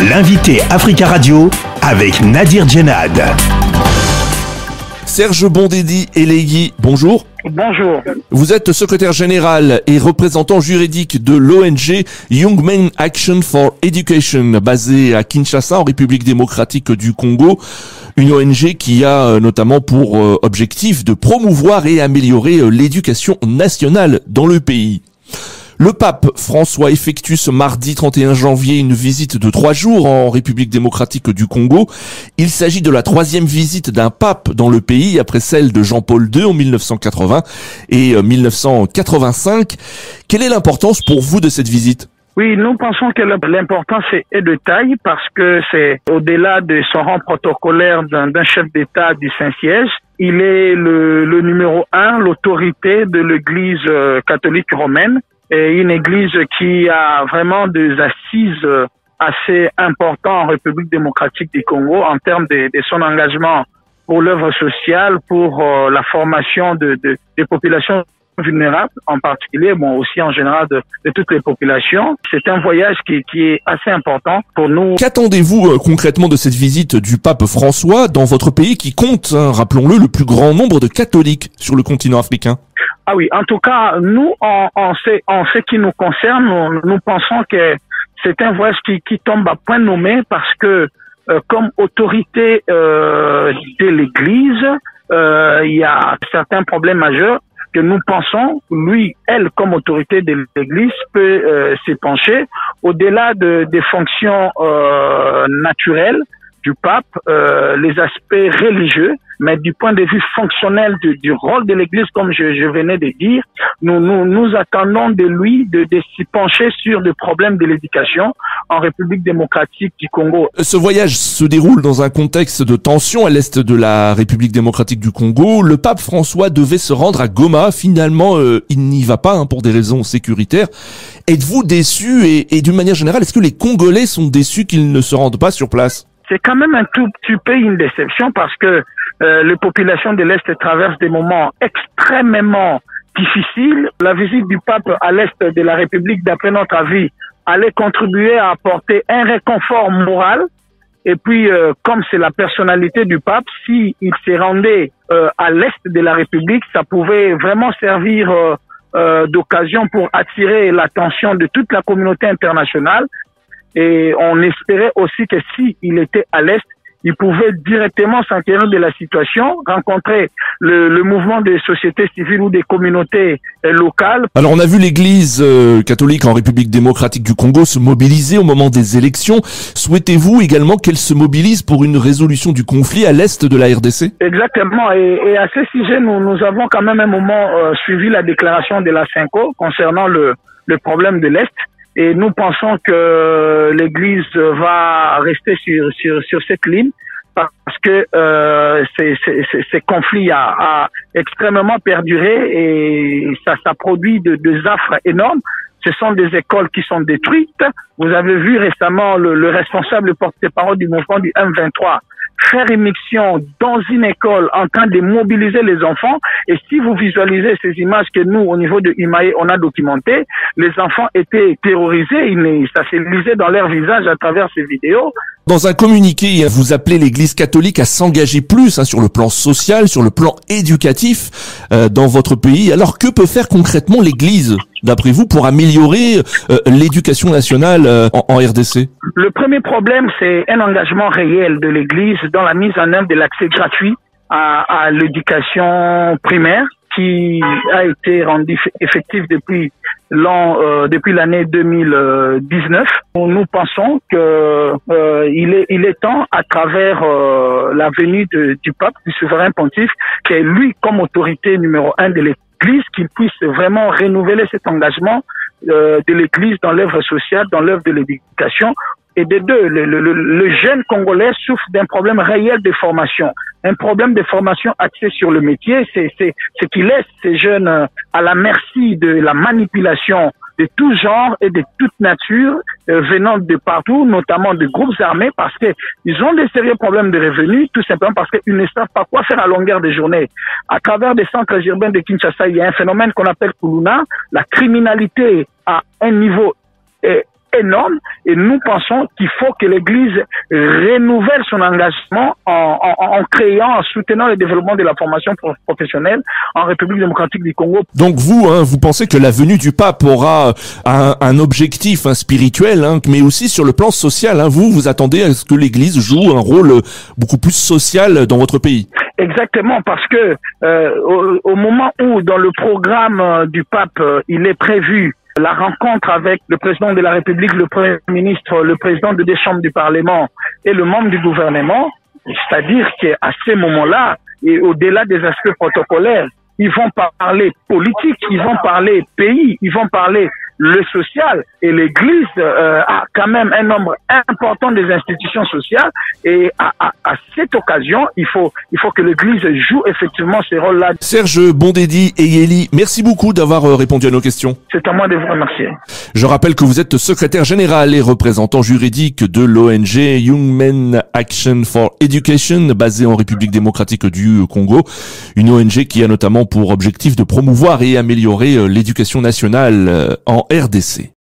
L'invité Africa Radio avec Nadir Djenad. Serge Bondedi Elegui, bonjour. Bonjour. Vous êtes secrétaire général et représentant juridique de l'ONG Young Men Action for Education, basée à Kinshasa, en République démocratique du Congo. Une ONG qui a notamment pour objectif de promouvoir et améliorer l'éducation nationale dans le pays. Le pape François effectue ce mardi 31 janvier une visite de 3 jours en République démocratique du Congo. Il s'agit de la 3e visite d'un pape dans le pays après celle de Jean-Paul II en 1980 et 1985. Quelle est l'importance pour vous de cette visite ? Oui, nous pensons que l'importance est de taille parce que c'est au-delà de son rang protocolaire d'un chef d'État du Saint-Siège. Il est le numéro 1, l'autorité de l'Église catholique romaine. Et une église qui a vraiment des assises assez importantes en République démocratique du Congo en termes de son engagement pour l'œuvre sociale, pour la formation des populations vulnérables en particulier, bon aussi en général de toutes les populations. C'est un voyage qui est assez important pour nous. Qu'attendez-vous concrètement de cette visite du pape François dans votre pays qui compte, rappelons-le, le plus grand nombre de catholiques sur le continent africain ? Ah oui, en tout cas, nous, en ce qui nous concerne, nous pensons que c'est un voyage qui tombe à point nommé parce que, comme autorité de l'Église, il y a certains problèmes majeurs que nous pensons, lui, elle, comme autorité de l'Église, peut s'épancher au-delà des fonctions naturelles du pape, les aspects religieux, mais du point de vue fonctionnel du rôle de l'Église, comme je venais de dire, nous attendons de lui de s'y pencher sur des problèmes de l'éducation en République démocratique du Congo. Ce voyage se déroule dans un contexte de tension à l'est de la République démocratique du Congo. Le pape François devait se rendre à Goma. Finalement, il n'y va pas pour des raisons sécuritaires. Êtes-vous déçu et d'une manière générale, est-ce que les Congolais sont déçus qu'ils ne se rendent pas sur place ? C'est quand même un tout petit peu une déception parce que les populations de l'Est traversent des moments extrêmement difficiles. La visite du pape à l'Est de la République, d'après notre avis, allait contribuer à apporter un réconfort moral. Et puis, comme c'est la personnalité du pape, s'il se rendait à l'Est de la République, ça pouvait vraiment servir d'occasion pour attirer l'attention de toute la communauté internationale. Et on espérait aussi que s'il était à l'Est, il pouvait directement s'enquérir de la situation, rencontrer le mouvement des sociétés civiles ou des communautés locales. Alors on a vu l'Église catholique en République démocratique du Congo se mobiliser au moment des élections. Souhaitez-vous également qu'elle se mobilise pour une résolution du conflit à l'est de la RDC ? Exactement. Et à ce sujet, nous avons quand même un moment suivi la déclaration de la CENCO concernant le problème de l'Est. Et nous pensons que l'Église va rester sur cette ligne parce que ces conflits a extrêmement perduré et ça produit des affres énormes. Ce sont des écoles qui sont détruites. Vous avez vu récemment le responsable porte-parole du mouvement du M23 faire émission dans une école en train de mobiliser les enfants. Et si vous visualisez ces images que nous, au niveau de Imae, on a documentées, les enfants étaient terrorisés, ça se lisait dans leur visage à travers ces vidéos. Dans un communiqué, vous appelez l'Église catholique à s'engager plus sur le plan social, sur le plan éducatif dans votre pays. Alors que peut faire concrètement l'Église, d'après vous, pour améliorer l'éducation nationale en RDC ? Le premier problème, c'est un engagement réel de l'Église dans la mise en œuvre de l'accès gratuit à l'éducation primaire qui a été rendu effectif depuis l'année 2019. Nous pensons que il est temps, à travers la venue du pape, du souverain pontife, qui est lui comme autorité numéro 1 de l'Église, qu'il puisse vraiment renouveler cet engagement de l'Église dans l'œuvre sociale, dans l'œuvre de l'éducation. Et de deux, le jeune Congolais souffre d'un problème réel de formation. Un problème de formation axé sur le métier, c'est ce qui laisse ces jeunes à la merci de la manipulation de tout genre et de toute nature venant de partout, notamment de groupes armés, parce que ils ont des sérieux problèmes de revenus, tout simplement parce qu'ils ne savent pas quoi faire à longueur de journée. À travers des centres urbains de Kinshasa, il y a un phénomène qu'on appelle Kuluna, la criminalité à un niveau énorme et nous pensons qu'il faut que l'Église renouvelle son engagement en créant, en soutenant le développement de la formation professionnelle en République démocratique du Congo. Donc vous pensez que la venue du pape aura un objectif spirituel, mais aussi sur le plan social. Vous attendez à ce que l'Église joue un rôle beaucoup plus social dans votre pays. Exactement, parce que au moment où dans le programme du pape il est prévu la rencontre avec le président de la République, le Premier ministre, le président de des chambres du Parlement et le membre du gouvernement, c'est-à-dire qu'à ces moments-là, et au-delà des aspects protocolaires, ils vont parler politique, ils vont parler pays, ils vont parler le social, et l'Église a quand même un nombre important des institutions sociales, et à cette occasion, il faut que l'Église joue effectivement ces rôles-là. Serge Bondedi Eyeli, merci beaucoup d'avoir répondu à nos questions. C'est à moi de vous remercier. Je rappelle que vous êtes secrétaire général et représentant juridique de l'ONG Young Men Action for Education, basée en République démocratique du Congo, une ONG qui a notamment pour objectif de promouvoir et améliorer l'éducation nationale en RDC.